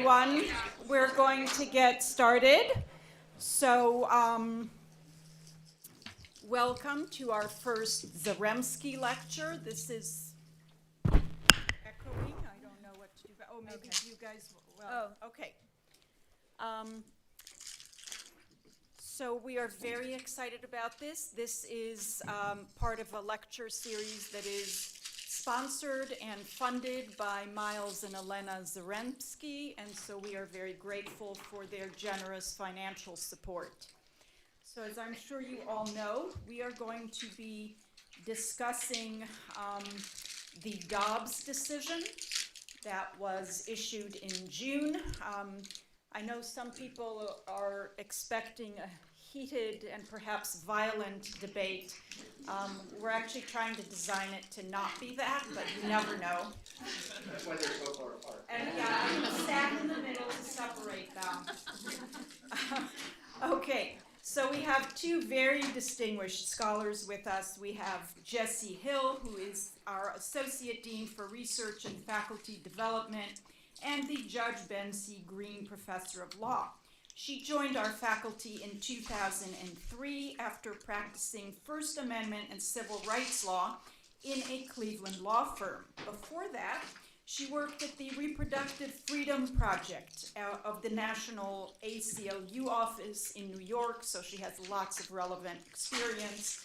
everyone. We're going to get started. So, welcome to our first Zaremski lecture. This is echoing. I don't know what to do. Oh, maybe okay. You guys, well, okay. So we are very excited about this. This is part of a lecture series that is sponsored and funded by Miles and Elena Zaremski, and so we are very grateful for their generous financial support. So as I'm sure you all know, we are going to be discussing the Dobbs decision that was issued in June. I know some people are expecting a heated and perhaps violent debate. We're actually trying to design it to not be that, but you never know. That's why they're so far apart. And yeah, I'm going to stand in the middle to separate them. Okay, so we have two very distinguished scholars with us. We have Jessie Hill, who is our Associate Dean for Research and Faculty Development, and the Judge Ben C. Green Professor of Law. She joined our faculty in 2003 after practicing First Amendment and civil rights law in a Cleveland law firm. Before that, she worked at the Reproductive Freedom Project of the National ACLU office in New York, so she has lots of relevant experience.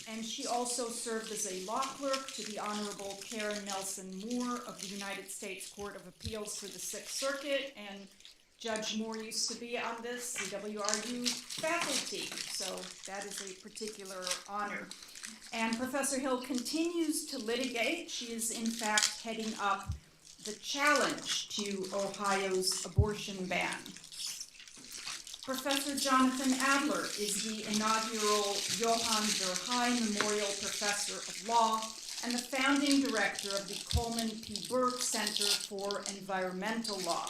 And she also served as a law clerk to the Honorable Karen Nelson Moore of the United States Court of Appeals for the Sixth Circuit, and Judge Moore used to be on this CWRU faculty, so that is a particular honor. And Professor Hill continues to litigate. She is in fact heading up the challenge to Ohio's abortion ban. Professor Jonathan Adler is the inaugural Johann Verheij Memorial Professor of Law and the founding director of the Coleman P. Burke Center for Environmental Law.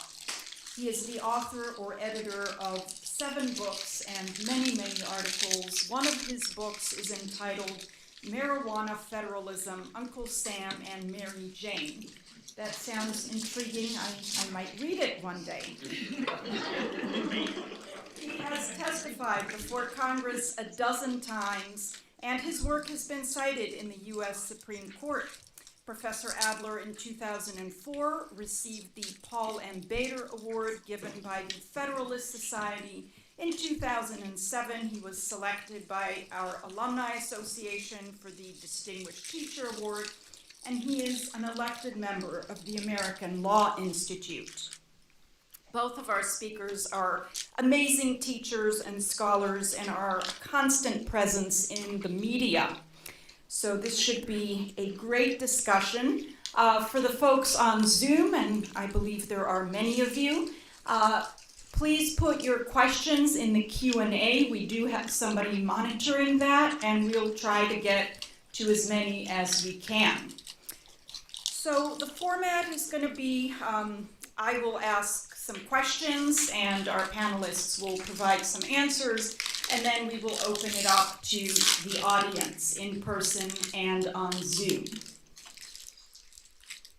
He is the author or editor of 7 books and many, many articles. One of his books is entitled Marijuana Federalism, Uncle Sam and Mary Jane. That sounds intriguing. I might read it one day. He has testified before Congress 12 times, and his work has been cited in the U.S. Supreme Court. Professor Adler in 2004 received the Paul M. Bader Award given by the Federalist Society. In 2007, he was selected by our Alumni Association for the Distinguished Teacher Award, and he is an elected member of the American Law Institute. Both of our speakers are amazing teachers and scholars and are a constant presence in the media. So this should be a great discussion. For the folks on Zoom, and I believe there are many of you, please put your questions in the Q&A. We do have somebody monitoring that, and we'll try to get to as many as we can. So the format is going to be, I will ask some questions, and our panelists will provide some answers, and then we will open it up to the audience in person and on Zoom.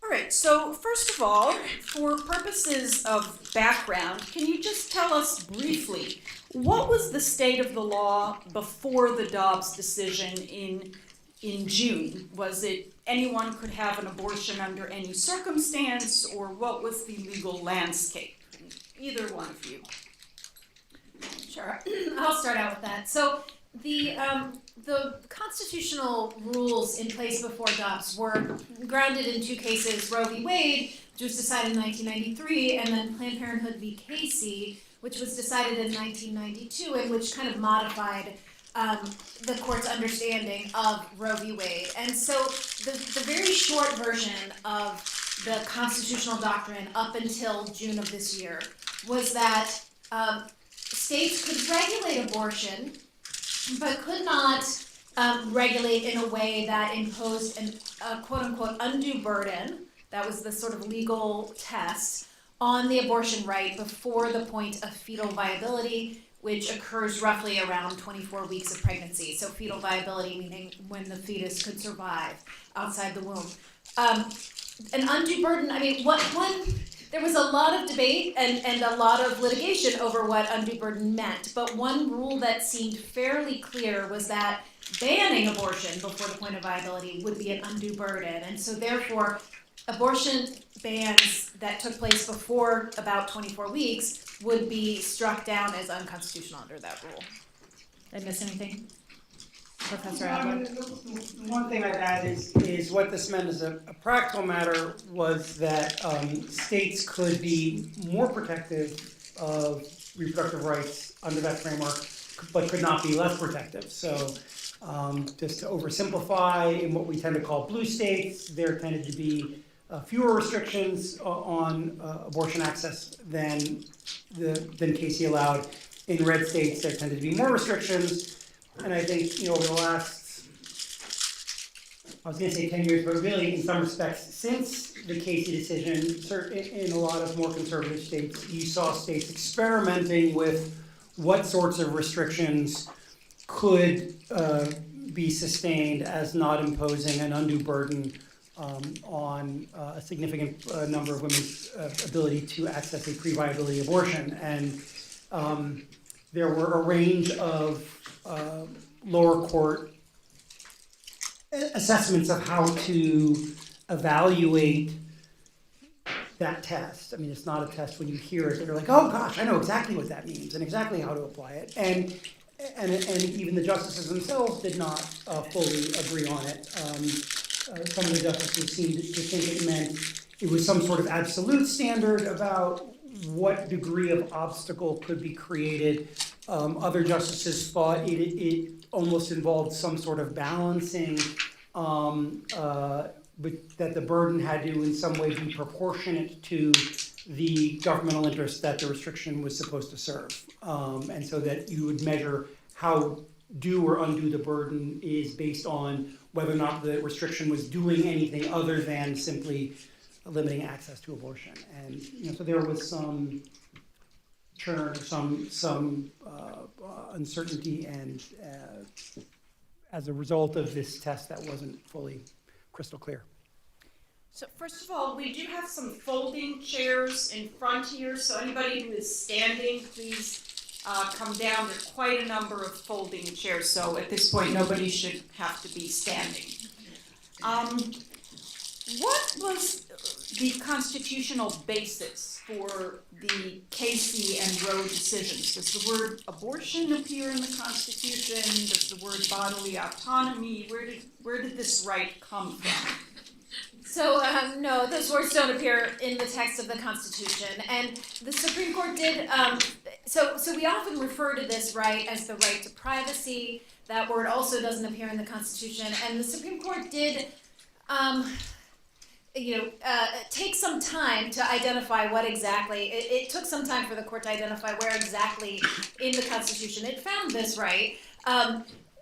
All right, so first of all, for purposes of background, can you just tell us briefly, what was the state of the law before the Dobbs decision in June? Was it anyone could have an abortion under any circumstance, or what was the legal landscape? Either one of you. Sure, I'll start out with that. So the constitutional rules in place before Dobbs were grounded in 2 cases, Roe v. Wade, which was decided in 1993, and then Planned Parenthood v. Casey, which was decided in 1992, and which kind of modified the court's understanding of Roe v. Wade. And so the very short version of the constitutional doctrine up until June of this year was that states could regulate abortion, but could not regulate in a way that imposed a quote-unquote undue burden, that was the sort of legal test, on the abortion right before the point of fetal viability, which occurs roughly around 24 weeks of pregnancy. So fetal viability meaning when the fetus could survive outside the womb. An undue burden, I mean, one there was a lot of debate and a lot of litigation over what undue burden meant, but one rule that seemed fairly clear was that banning abortion before the point of viability would be an undue burden, and so therefore abortion bans that took place before about 24 weeks would be struck down as unconstitutional under that rule. Did I miss anything? Professor Adler? The one thing I'd add is what this meant as a practical matter was that states could be more protective of reproductive rights under that framework, but could not be less protective. So just to oversimplify, in what we tend to call blue states, there tended to be fewer restrictions on abortion access than Casey allowed. In red states, there tended to be more restrictions. And I think, over the last, I was going to say 10 years, but really in some respects, since the Casey decision, in a lot of more conservative states, you saw states experimenting with what sorts of restrictions could be sustained as not imposing an undue burden on a significant number of women's ability to access a pre-viability abortion. And there were a range of lower court assessments of how to evaluate that test. I mean, it's not a test when you hear it, you're like, oh gosh, I know exactly what that means and exactly how to apply it. And even the justices themselves did not fully agree on it. Some of the justices seemed to think it meant it was some sort of absolute standard about what degree of obstacle could be created. Other justices thought it almost involved some sort of balancing, but that the burden had to in some way be proportionate to the governmental interest that the restriction was supposed to serve. And so that you would measure how due or undue the burden is based on whether or not the restriction was doing anything other than simply limiting access to abortion. And so there was some churn, some uncertainty, and as a result of this test that wasn't fully crystal clear. So first of all, we do have some folding chairs in front here, so anybody who is standing, please come down. There are quite a number of folding chairs, so at this point nobody should have to be standing. What was the constitutional basis for the Casey and Roe decisions? Does the word abortion appear in the Constitution? Does the word bodily autonomy? Where did this right come from? So, no, those words don't appear in the text of the Constitution. And the Supreme Court did, so we often refer to this right as the right to privacy. That word also doesn't appear in the Constitution. And the Supreme Court did, take some time to identify what exactly, it took some time for the court to identify where exactly in the Constitution it found this right.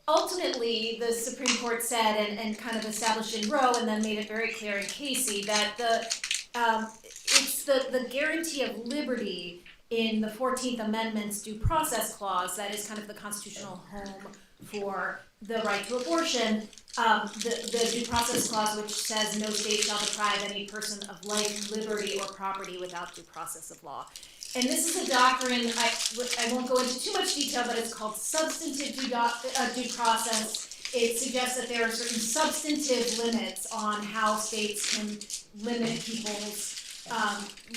Ultimately, the Supreme Court said, and kind of established in Roe, and then made it very clear in Casey, that it's the guarantee of liberty in the 14th Amendment's Due Process Clause that is kind of the constitutional home for the right to abortion. The Due Process Clause, which says no state shall deprive any person of life, liberty, or property without due process of law. And this is a doctrine, I won't go into too much detail, but it's called substantive due process. It suggests that there are certain substantive limits on how states can limit people's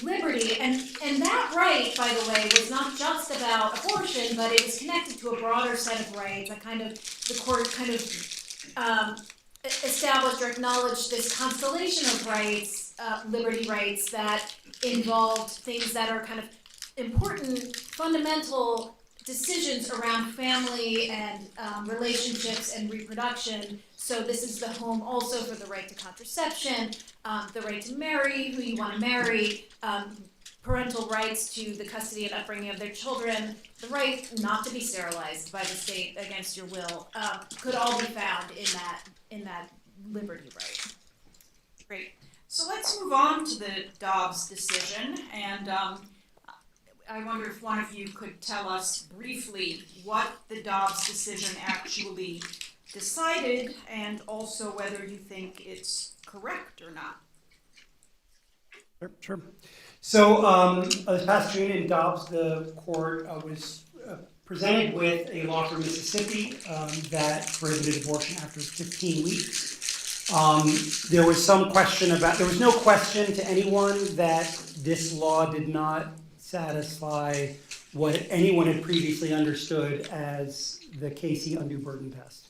liberty. And that right, by the way, was not just about abortion, but it was connected to a broader set of rights. The court kind of established or acknowledged this constellation of rights, liberty rights, that involved things that are kind of important, fundamental decisions around family and relationships and reproduction. So this is the home also for the right to contraception, the right to marry who you want to marry, parental rights to the custody and upbringing of their children, the right not to be sterilized by the state against your will, could all be found in that liberty right. Great. So let's move on to the Dobbs decision, and I wonder if one of you could tell us briefly what the Dobbs decision actually decided, and also whether you think it's correct or not. Sure. So this past June in Dobbs, the court was presented with a law from Mississippi that prohibited abortion after 15 weeks. There was some question there was no question to anyone that this law did not satisfy what anyone had previously understood as the Casey undue burden test.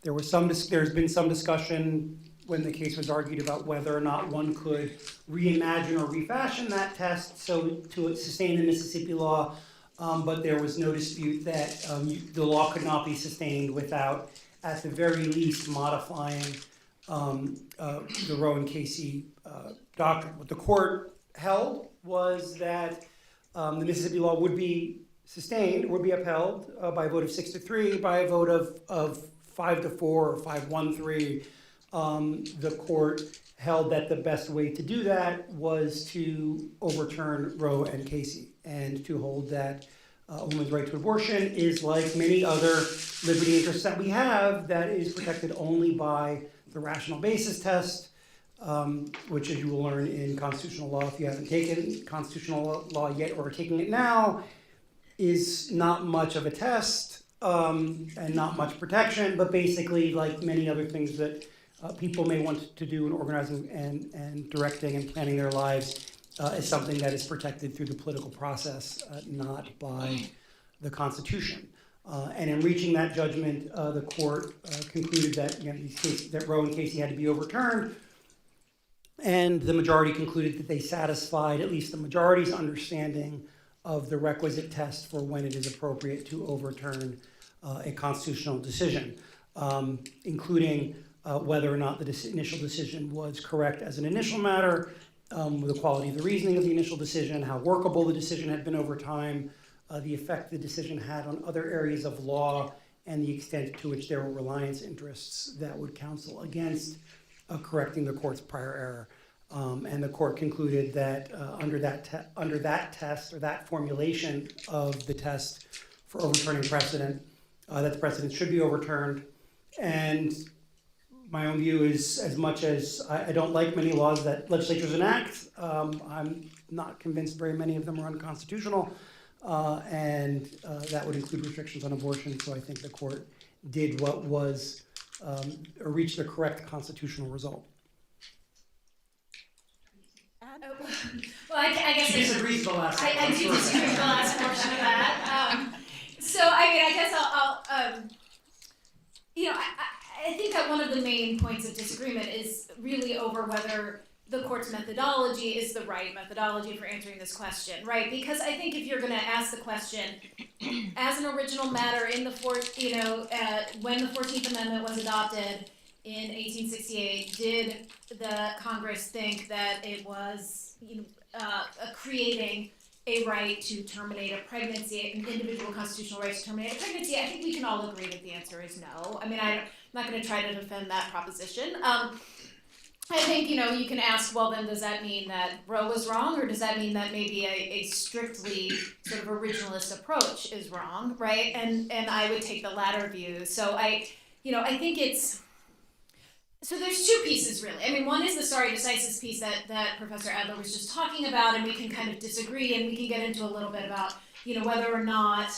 There's been some discussion when the case was argued about whether or not one could reimagine or refashion that test so to sustain the Mississippi law, but there was no dispute that the law could not be sustained without, at the very least, modifying the Roe and Casey doctrine. What the court held was that the Mississippi law would be sustained, would be upheld by a vote of 6-3, by a vote of 5-4 or 5-1-3. The court held that the best way to do that was to overturn Roe and Casey and to hold that a woman's right to abortion is like many other liberty interests that we have, that is protected only by the rational basis test, which, as you will learn in constitutional law, if you haven't taken constitutional law yet or are taking it now, is not much of a test and not much protection, but basically, like many other things that people may want to do in organizing and directing and planning their lives, is something that is protected through the political process, not by the Constitution. And in reaching that judgment, the court concluded that that Roe and Casey had to be overturned, and the majority concluded that they satisfied at least the majority's understanding of the requisite test for when it is appropriate to overturn a constitutional decision, including whether or not the initial decision was correct as an initial matter, the quality of the reasoning of the initial decision, how workable the decision had been over time, the effect the decision had on other areas of law, and the extent to which there were reliance interests that would counsel against correcting the court's prior error. And the court concluded that under that test, or that formulation of the test for overturning precedent, that the precedent should be overturned. And my own view is, as much as I don't like many laws that legislatures enact, I'm not convinced very many of them are unconstitutional, and that would include restrictions on abortion. So I think the court did what was, or reached the correct constitutional result. Well, I guess She disagrees with the last. I do disagree with the last portion of that. So I mean, I guess I'll I think that one of the main points of disagreement is really over whether the court's methodology is the right methodology for answering this question, right? Because I think if you're going to ask the question, as an original matter in the when the 14th Amendment was adopted in 1868, did the Congress think that it was creating a right to terminate a pregnancy, an individual constitutional right to terminate a pregnancy? I think we can all agree that the answer is no. I mean, I'm not going to try to defend that proposition. I think, you can ask, well, then does that mean that Roe was wrong, or does that mean that maybe a strictly sort of originalist approach is wrong, right? And I would take the latter view. So I think so there's two pieces, really. I mean, one is the stare decisis piece that Professor Adler was just talking about, and we can kind of disagree, and we can get into a little bit about, whether or not,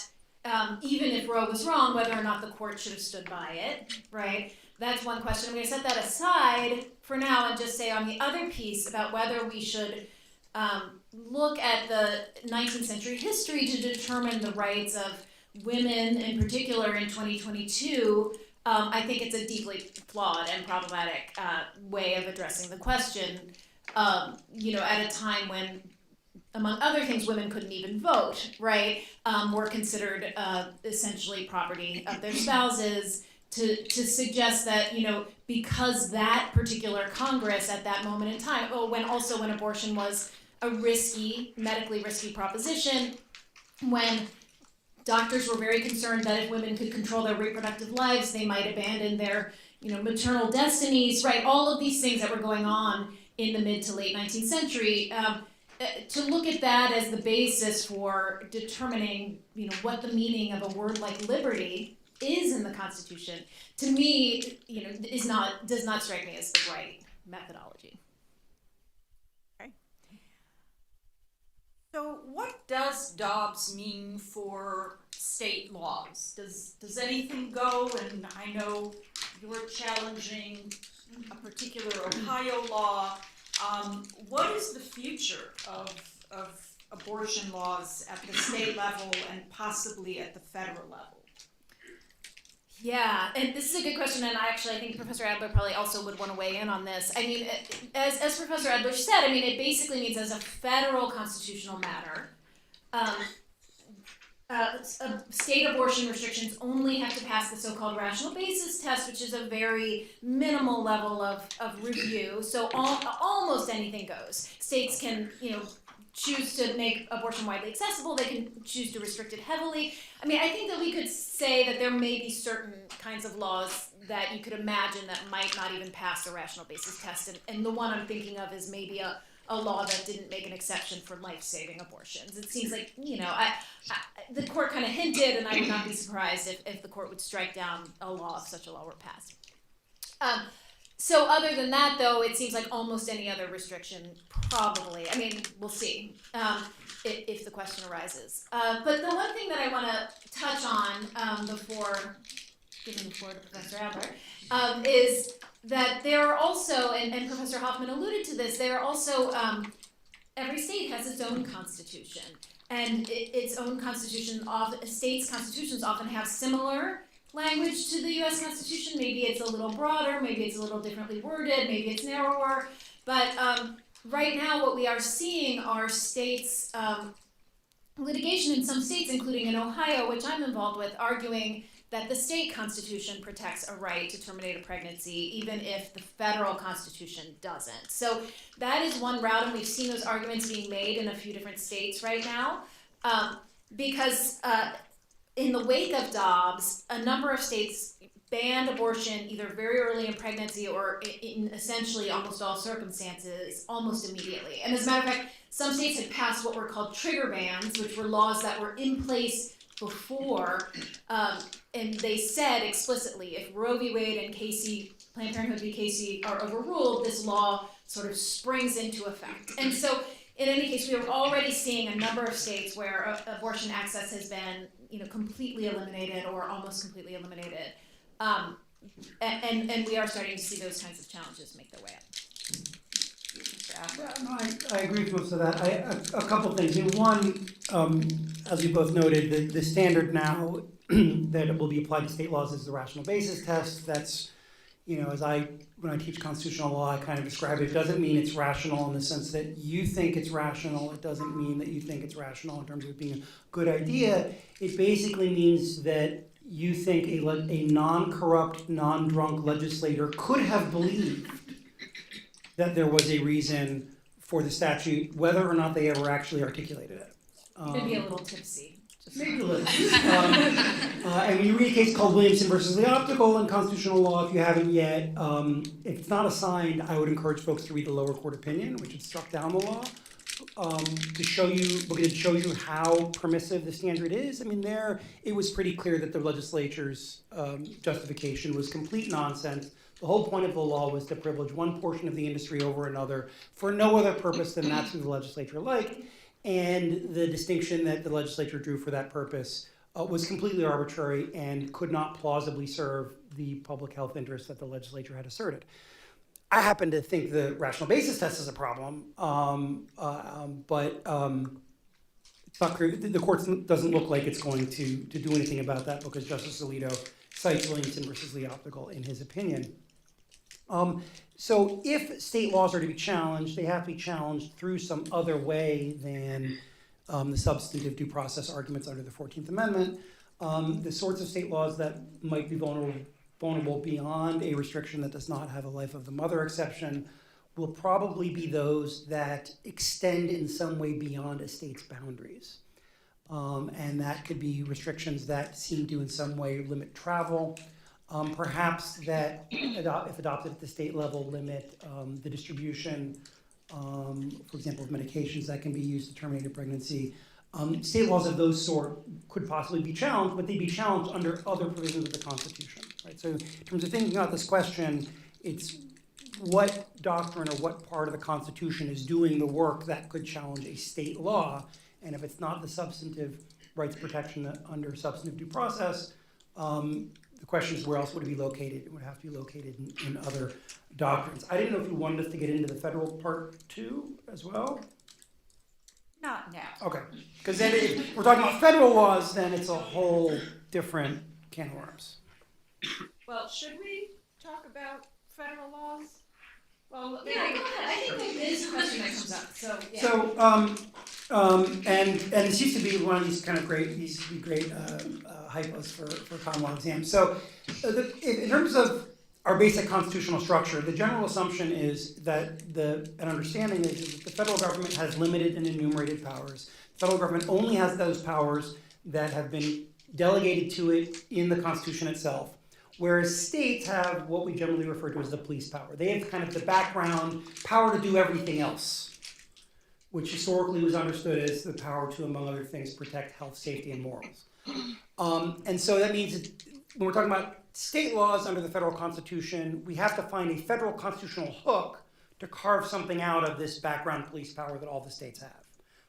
even if Roe was wrong, whether or not the court should have stood by it, right? That's one question. I'm going to set that aside for now and just say on the other piece about whether we should look at the 19th century history to determine the rights of women, in particular in 2022. I think it's a deeply flawed and problematic way of addressing the question, at a time when, among other things, women couldn't even vote, right? Were considered essentially property of their spouses. To suggest that, because that particular Congress at that moment in time, when abortion was a medically risky proposition, when doctors were very concerned that if women could control their reproductive lives, they might abandon their, maternal destinies, right? All of these things that were going on in the mid to late 19th century, to look at that as the basis for determining, what the meaning of a word like liberty is in the Constitution, to me, does not strike me as the right methodology. Okay. So what does Dobbs mean for state laws? Does anything go? And I know you're challenging a particular Ohio law. What is the future of abortion laws at the state level and possibly at the federal level? Yeah, and this is a good question, and I think Professor Adler probably also would want to weigh in on this. I mean, as Professor Adler said, I mean, it basically means as a federal constitutional matter, state abortion restrictions only have to pass the so-called rational basis test, which is a very minimal level of review. So almost anything goes. States can, choose to make abortion widely accessible. They can choose to restrict it heavily. I mean, I think that we could say that there may be certain kinds of laws that you could imagine that might not even pass the rational basis test. And the one I'm thinking of is maybe a law that didn't make an exception for life-saving abortions. It seems like, the court kind of hinted, and I would not be surprised if the court would strike down a law if such a law were passed. So other than that, though, it seems like almost any other restriction probably, I mean, we'll see if the question arises. But the one thing that I want to touch on before giving the floor to Professor Adler is that there are also, and Professor Hoffman alluded to this, there are also, every state has its own constitution. And its own constitution, states' constitutions often have similar language to the U.S. Constitution. Maybe it's a little broader, maybe it's a little differently worded, maybe it's narrower. But right now what we are seeing are states, litigation in some states, including in Ohio, which I'm involved with, arguing that the state constitution protects a right to terminate a pregnancy, even if the federal constitution doesn't. So that is one route, and we've seen those arguments being made in a few different states right now, because in the wake of Dobbs, a number of states banned abortion either very early in pregnancy or in essentially almost all circumstances almost immediately. And as a matter of fact, some states had passed what were called trigger bans, which were laws that were in place before, and they said explicitly, if Roe v. Wade and Planned Parenthood v. Casey are overruled, this law sort of springs into effect. And so, in any case, we are already seeing a number of states where abortion access has been, completely eliminated or almost completely eliminated, and we are starting to see those kinds of challenges make their way up. Yeah, no, I agree with most of that. A couple things. One, as you both noted, the standard now that will be applied to state laws is the rational basis test. That's, when I teach constitutional law, I kind of describe it. It doesn't mean it's rational in the sense that you think it's rational. It doesn't mean that you think it's rational in terms of it being a good idea. It basically means that you think a non-corrupt, non-drunk legislator could have believed that there was a reason for the statute, whether or not they ever actually articulated it. Maybe a little tipsy. Maybe a little. And when you read a case called Williamson versus the Optical in constitutional law, if you haven't yet, if it's not assigned, I would encourage folks to read the lower court opinion, which had struck down the law, to show you, because it shows you how permissive the standard is. I mean, there, it was pretty clear that the legislature's justification was complete nonsense. The whole point of the law was to privilege one portion of the industry over another for no other purpose than that's who the legislature liked. And the distinction that the legislature drew for that purpose was completely arbitrary and could not plausibly serve the public health interests that the legislature had asserted. I happen to think the rational basis test is a problem, but it's not clear. The court doesn't look like it's going to do anything about that because Justice Alito cites Williamson versus the Optical in his opinion. So if state laws are to be challenged, they have to be challenged through some other way than the substantive due process arguments under the 14th Amendment. The sorts of state laws that might be vulnerable beyond a restriction that does not have a life of the mother exception will probably be those that extend in some way beyond a state's boundaries. And that could be restrictions that seem to in some way limit travel. Perhaps that, if adopted at the state level, limit the distribution, for example, of medications that can be used to terminate a pregnancy. State laws of those sort could possibly be challenged, but they'd be challenged under other provisions of the Constitution. Right? So in terms of thinking about this question, it's what doctrine or what part of the Constitution is doing the work that could challenge a state law. And if it's not the substantive rights protection under substantive due process, the question is where else would it be located? It would have to be located in other doctrines. I didn't know if you wanted us to get into the federal part too as well. Not now. Okay, because then if we're talking about federal laws, then it's a whole different can of worms. Well, should we talk about federal laws? Well, Yeah, go ahead. I think that is a question that comes up, so, yeah. So, and this used to be one of these kind of great, hypos for common law exams. So, in terms of our basic constitutional structure, the general assumption is that an understanding is that the federal government has limited and enumerated powers. The federal government only has those powers that have been delegated to it in the Constitution itself, whereas states have what we generally refer to as the police power. They have kind of the background power to do everything else, which historically was understood as the power to, among other things, protect health, safety, and morals. And so that means that when we're talking about state laws under the federal Constitution, we have to find a federal constitutional hook to carve something out of this background police power that all the states have.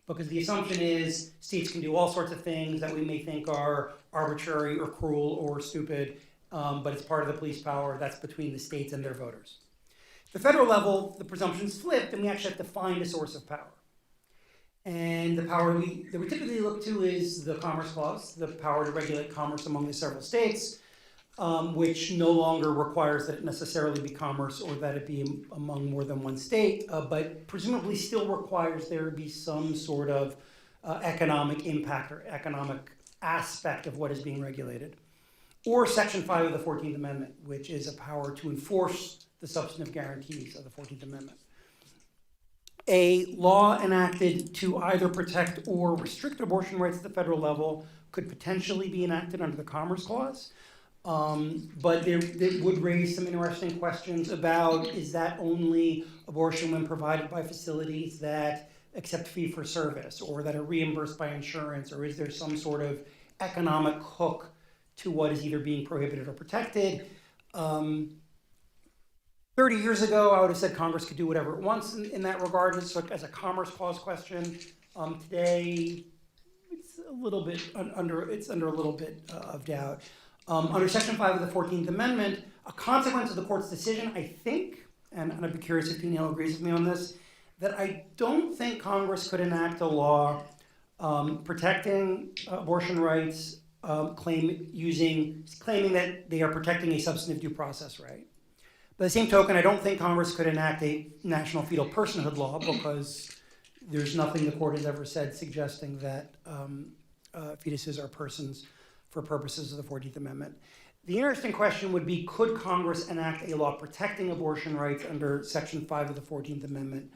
Because the assumption is states can do all sorts of things that we may think are arbitrary or cruel or stupid, but it's part of the police power that's between the states and their voters. At the federal level, the presumption's flipped, and we actually have to find a source of power. And the power that we typically look to is the Commerce Clause, the power to regulate commerce among the several states, which no longer requires that it necessarily be commerce or that it be among more than one state, but presumably still requires there be some sort of economic impact or economic aspect of what is being regulated. Or Section 5 of the 14th Amendment, which is a power to enforce the substantive guarantees of the 14th Amendment. A law enacted to either protect or restrict abortion rights at the federal level could potentially be enacted under the Commerce Clause, but it would raise some interesting questions about, is that only abortion when provided by facilities that accept fee for service or that are reimbursed by insurance, or is there some sort of economic hook to what is either being prohibited or protected? 30 years ago, I would have said Congress could do whatever it wants in that regard as a Commerce Clause question. Today, it's a little bit under a little bit of doubt. Under Section 5 of the 14th Amendment, a consequence of the court's decision, I think, and I'd be curious if Danielle agrees with me on this, that I don't think Congress could enact a law protecting abortion rights, claiming that they are protecting a substantive due process right. By the same token, I don't think Congress could enact a national fetal personhood law because there's nothing the court has ever said suggesting that fetuses are persons for purposes of the 14th Amendment. The interesting question would be, could Congress enact a law protecting abortion rights under Section 5 of the 14th Amendment,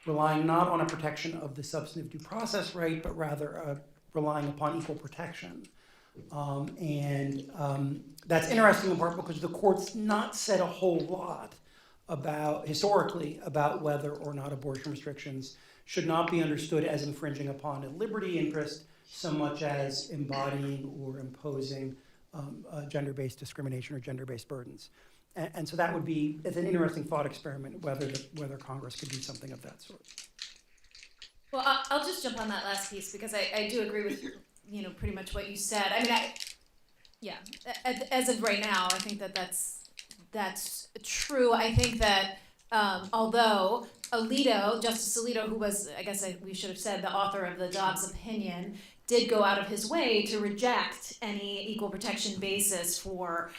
relying not on a protection of the substantive due process right, but rather relying upon equal protection? That's interesting in part because the court's not said a whole lot historically about whether or not abortion restrictions should not be understood as infringing upon a liberty interest so much as embodying or imposing gender-based discrimination or gender-based burdens. And so that would be, it's an interesting thought experiment whether Congress could do something of that sort. Well, I'll just jump on that last piece because I do agree with pretty much what you said. I mean, as of right now, I think that's true. I think that although Justice Alito, who was, we should have said, the author of the Dobbs opinion, did go out of his way to reject any equal protection basis for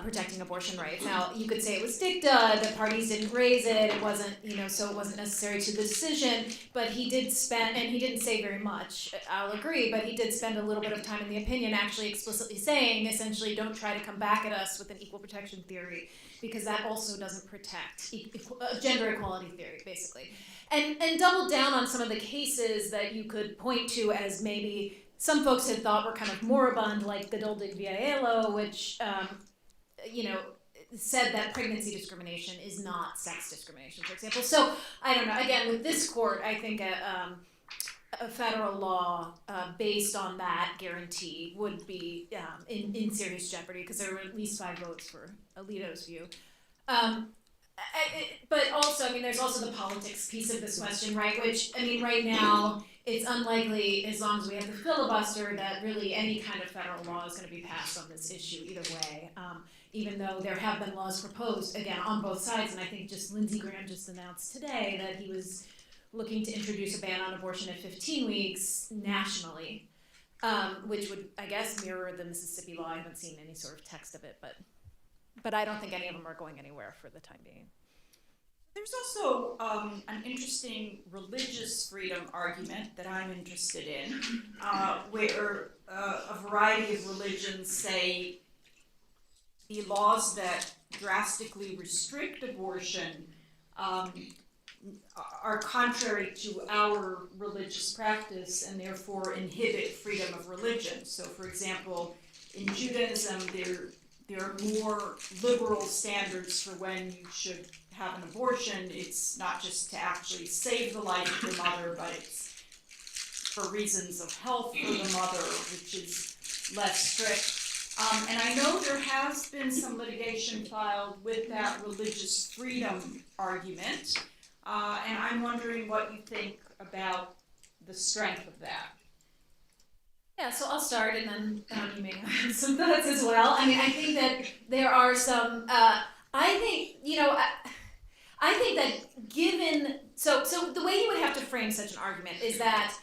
protecting abortion rights. Now, you could say it was dicta, the parties didn't raise it, it wasn't, so it wasn't necessary to the decision, but he did spend, and he didn't say very much, I'll agree, but he did spend a little bit of time in the opinion actually explicitly saying, essentially, don't try to come back at us with an equal protection theory, because that also doesn't protect gender equality theory, basically. And double down on some of the cases that you could point to as maybe some folks had thought were kind of moribund, like Gadol de Viallo, which said that pregnancy discrimination is not sex discrimination, for example. So I don't know. Again, with this court, I think a federal law based on that guarantee would be in serious jeopardy because there were at least 5 votes for Alito's view. but also, I mean, there's also the politics piece of this question, right? Which, I mean, right now, it's unlikely, as long as we have the filibuster, that really any kind of federal law is going to be passed on this issue either way. Even though there have been laws proposed, again, on both sides, and I think just Lindsey Graham just announced today that he was looking to introduce a ban on abortion at 15 weeks nationally, which would, I guess, mirror the Mississippi law. I haven't seen any sort of text of it, but I don't think any of them are going anywhere for the time being. There's also an interesting religious freedom argument that I'm interested in, where a variety of religions say the laws that drastically restrict abortion are contrary to our religious practice and therefore inhibit freedom of religion. So, for example, in Judaism, there are more liberal standards for when you should have an abortion. It's not just to actually save the life of the mother, but it's for reasons of health for the mother, which is less strict. And I know there has been some litigation filed with that religious freedom argument, and I'm wondering what you think about the strength of that. Yeah, so I'll start, and then you may have some thoughts as well. I mean, I think that there are some. I think that given so the way you would have to frame such an argument is that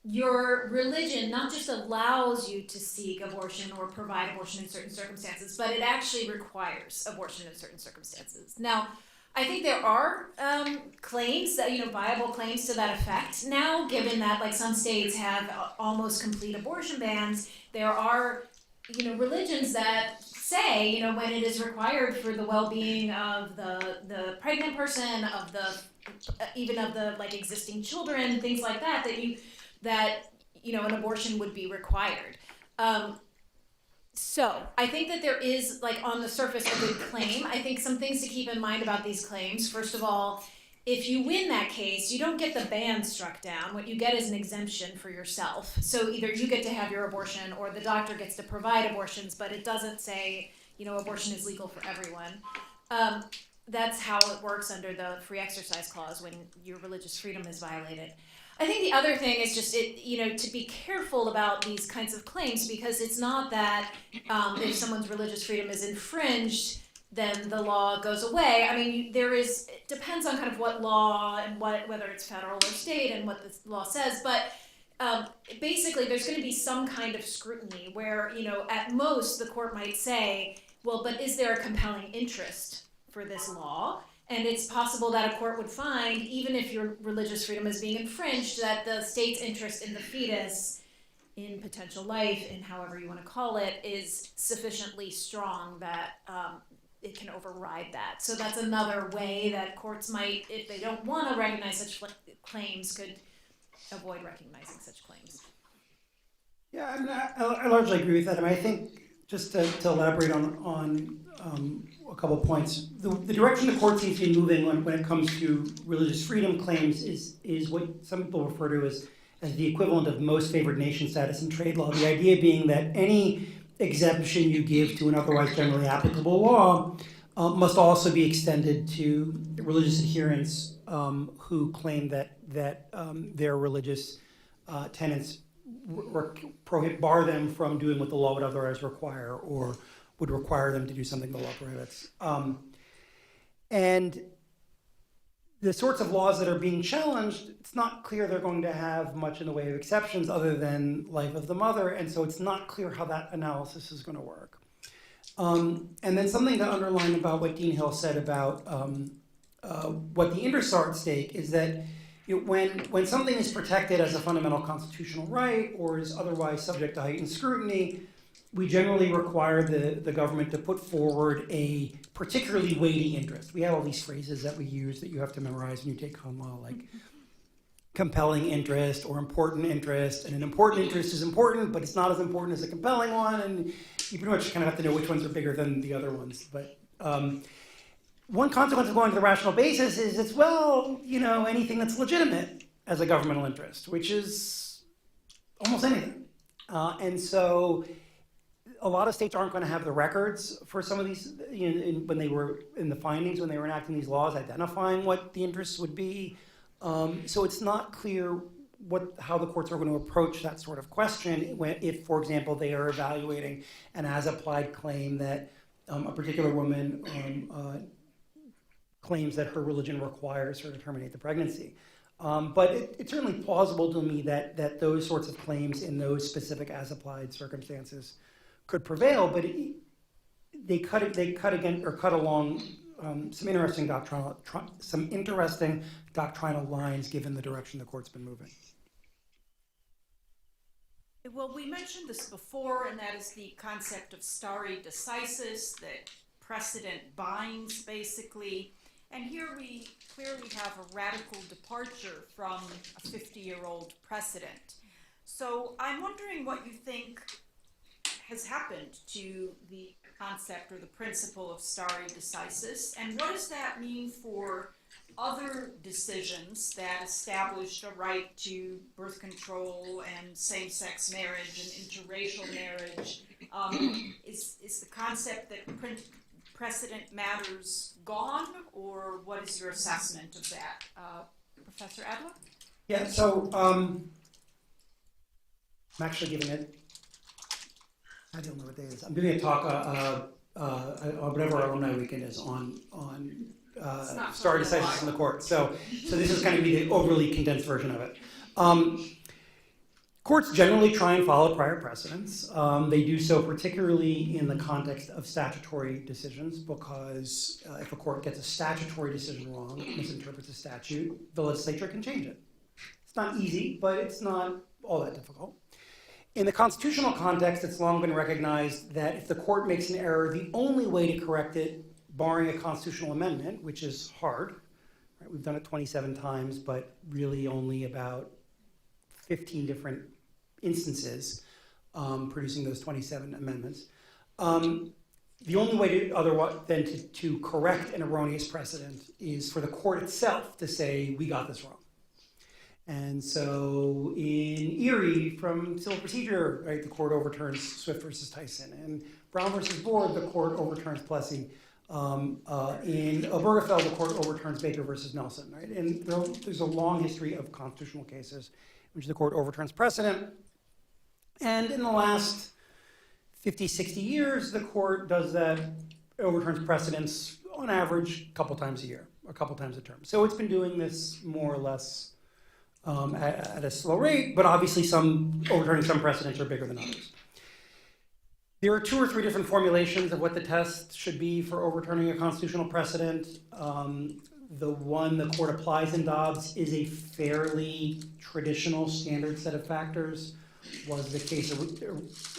your religion not just allows you to seek abortion or provide abortion in certain circumstances, but it actually requires abortion in certain circumstances. Now, I think there are claims that, viable claims to that effect now, given that like some states have almost complete abortion bans. There are, religions that say, when it is required for the well-being of the pregnant person, of the even of the like existing children, things like that, that an abortion would be required. So I think that there is, like, on the surface, a good claim. I think some things to keep in mind about these claims. First of all, if you win that case, you don't get the ban struck down. What you get is an exemption for yourself. So either you get to have your abortion or the doctor gets to provide abortions, but it doesn't say, abortion is legal for everyone. That's how it works under the free exercise clause when your religious freedom is violated. I think the other thing is just to be careful about these kinds of claims, because it's not that if someone's religious freedom is infringed, then the law goes away. I mean, it depends on kind of what law and whether it's federal or state and what the law says, but basically there's going to be some kind of scrutiny where, at most the court might say, well, but is there a compelling interest for this law? And it's possible that a court would find, even if your religious freedom is being infringed, that the state's interest in the fetus, in potential life, in however you want to call it, is sufficiently strong that it can override that. So that's another way that courts might, if they don't want to recognize such claims, could avoid recognizing such claims. Yeah, I mean, I largely agree with that. I mean, I think just to elaborate on a couple of points, the direction the court seems to be moving when it comes to religious freedom claims is what some people refer to as the equivalent of most favored nation status in trade law. The idea being that any exemption you give to an otherwise generally applicable law must also be extended to religious adherents who claim that their religious tenets bar them from doing what the law would otherwise require, or would require them to do something the law prohibits. And the sorts of laws that are being challenged, it's not clear they're going to have much in the way of exceptions other than life of the mother, and so it's not clear how that analysis is going to work. And then something to underline about what Dean Hill said about what the interests are at stake is that when something is protected as a fundamental constitutional right or is otherwise subject to heightened scrutiny, we generally require the government to put forward a particularly weighty interest. We have all these phrases that we use that you have to memorize when you take common law, like compelling interest or important interest. And an important interest is important, but it's not as important as a compelling one. And you pretty much kind of have to know which ones are bigger than the other ones. But one consequence of going to the rational basis is it's, anything that's legitimate as a governmental interest, which is almost anything. And so a lot of states aren't going to have the records for some of these, when they were in the findings, when they were enacting these laws, identifying what the interests would be. So it's not clear how the courts are going to approach that sort of question if, for example, they are evaluating an as-applied claim that a particular woman claims that her religion requires her to terminate the pregnancy. But it's certainly plausible to me that those sorts of claims in those specific as-applied circumstances could prevail, but they cut along some interesting doctrinal lines given the direction the court's been moving. Well, we mentioned this before, and that is the concept of stare decisis, that precedent binds, basically. And here we clearly have a radical departure from a 50-year-old precedent. So I'm wondering what you think has happened to the concept or the principle of stare decisis, and what does that mean for other decisions that established a right to birth control and same-sex marriage and interracial marriage? Is the concept that precedent matters gone, or what is your assessment of that? Professor Adler? Yeah, so I'm actually giving it, I don't know what day it is. I'm giving a talk whatever our alumni weekend is on stare decisis in the court. So this is kind of be the overly condensed version of it. Courts generally try and follow prior precedents. They do so particularly in the context of statutory decisions, because if a court gets a statutory decision wrong, misinterprets a statute, the legislature can change it. It's not easy, but it's not all that difficult. In the constitutional context, it's long been recognized that if the court makes an error, the only way to correct it, barring a constitutional amendment, which is hard, right? We've done it 27 times, but really only about 15 different instances producing those 27 amendments. The only way to correct an erroneous precedent is for the court itself to say, we got this wrong. And so in Erie, from civil procedure, right, the court overturns Swift versus Tyson. And Brown versus Board, the court overturns Plessy. In Obergefell, the court overturns Baker versus Nelson, right? And there's a long history of constitutional cases in which the court overturns precedent. And in the last 50, 60 years, the court does that, overturns precedents on average a couple times a year, a couple times a term. So it's been doing this more or less at a slow rate, but obviously overturning some precedents are bigger than others. There are 2 or 3 different formulations of what the test should be for overturning a constitutional precedent. The one the court applies in Dobbs is a fairly traditional standard set of factors. Was the case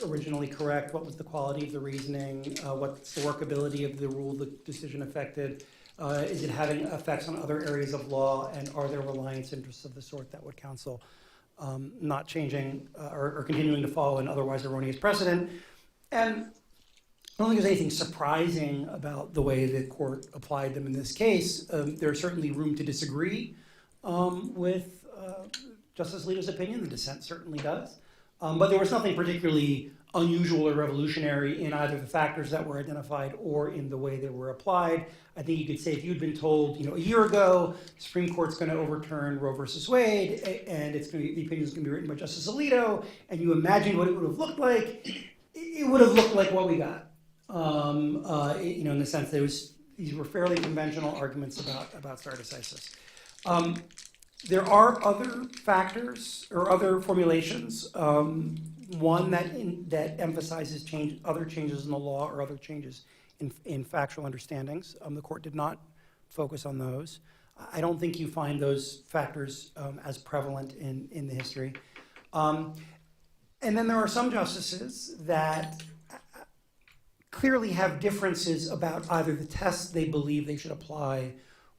originally correct? What was the quality of the reasoning? What's the workability of the rule the decision affected? Is it having effects on other areas of law? And are there reliance interests of the sort that would counsel not changing or continuing to follow an otherwise erroneous precedent? And I don't think there's anything surprising about the way the court applied them in this case. There's certainly room to disagree with Justice Alito's opinion. The dissent certainly does. But there was nothing particularly unusual or revolutionary in either the factors that were identified or in the way they were applied. I think you could say if you'd been told, a year ago, the Supreme Court's going to overturn Roe versus Wade, and the opinion is going to be written by Justice Alito, and you imagined what it would have looked like, it would have looked like what we got. In the sense that these were fairly conventional arguments about stare decisis. There are other factors or other formulations. One that emphasizes other changes in the law or other changes in factual understandings. The court did not focus on those. I don't think you find those factors as prevalent in the history. And then there are some justices that clearly have differences about either the tests they believe they should apply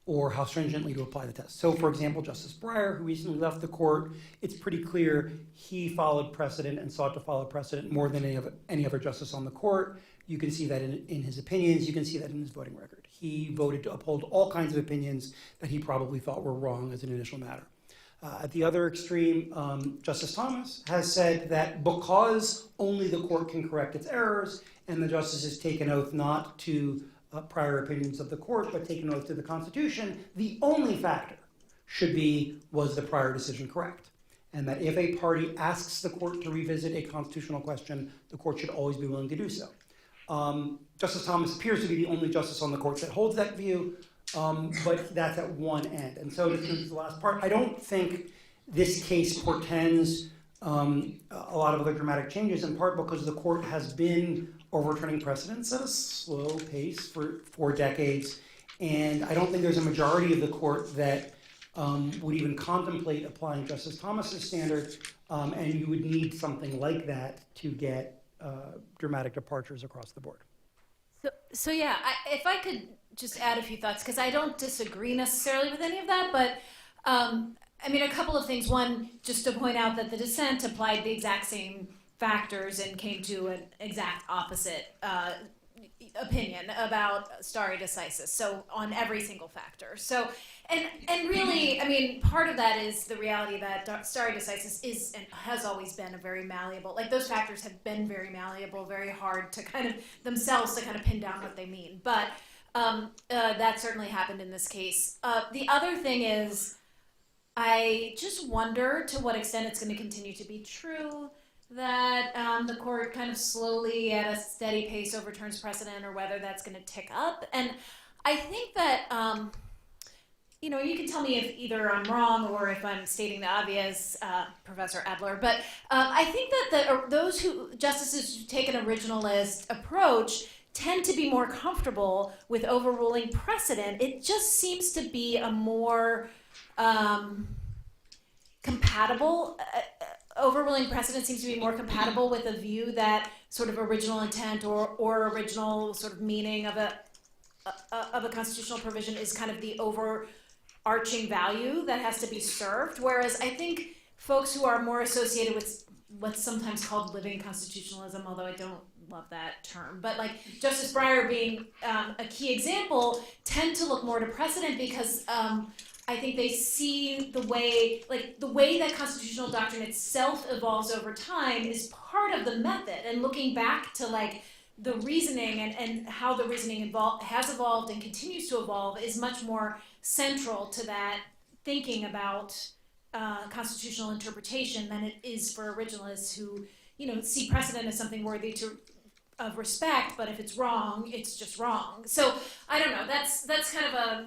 or how stringently to apply the test. So, for example, Justice Breyer, who recently left the court, it's pretty clear he followed precedent and sought to follow precedent more than any other justice on the court. You can see that in his opinions. You can see that in his voting record. He voted to uphold all kinds of opinions that he probably thought were wrong as an initial matter. At the other extreme, Justice Thomas has said that because only the court can correct its errors, and the justices take an oath not to prior opinions of the court, but take an oath to the Constitution, the only factor should be, was the prior decision correct? And that if a party asks the court to revisit a constitutional question, the court should always be willing to do so. Justice Thomas appears to be the only justice on the court that holds that view, but that's at one end. And so this is the last part. I don't think this case portends a lot of other dramatic changes, in part because the court has been overturning precedents at a slow pace for 4 decades. And I don't think there's a majority of the court that would even contemplate applying Justice Thomas's standard, and you would need something like that to get dramatic departures across the board. So yeah, if I could just add a few thoughts, because I don't disagree necessarily with any of that, but I mean, a couple of things. One, just to point out that the dissent applied the exact same factors and came to an exact opposite opinion about stare decisis, so on every single factor. So, and really, I mean, part of that is the reality that stare decisis is and has always been a very malleable, like those factors have been very malleable, very hard to kind of themselves to kind of pin down what they mean. But that certainly happened in this case. The other thing is, I just wonder to what extent it's going to continue to be true that the court kind of slowly at a steady pace overturns precedent, or whether that's going to tick up. And I think that, you know, you can tell me if either I'm wrong or if I'm stating the obvious, Professor Adler, but I think that those justices who take an originalist approach tend to be more comfortable with overruling precedent. It just seems to be a more compatible, overruling precedent seems to be more compatible with a view that sort of original intent or original sort of meaning of a constitutional provision is kind of the overarching value that has to be served. Whereas I think folks who are more associated with what's sometimes called living constitutionalism, although I don't love that term, but like Justice Breyer being a key example, tend to look more to precedent because I think they see the way that constitutional doctrine itself evolves over time is part of the method, and looking back to like the reasoning and how the reasoning has evolved and continues to evolve is much more central to that thinking about constitutional interpretation than it is for originalists who, you know, see precedent as something worthy of respect, but if it's wrong, it's just wrong. So I don't know. That's kind of